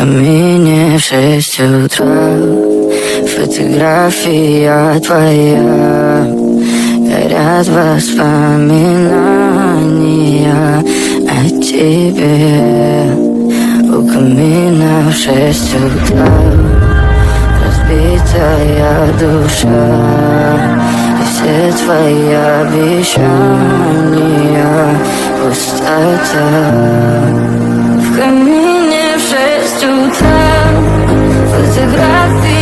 камине в 6 утра. Фотография твоя, горят воспоминания о тебе. У камина в 6 утра разбитая душа, и все твои обещания пустота. В камине в 6 утра фотографии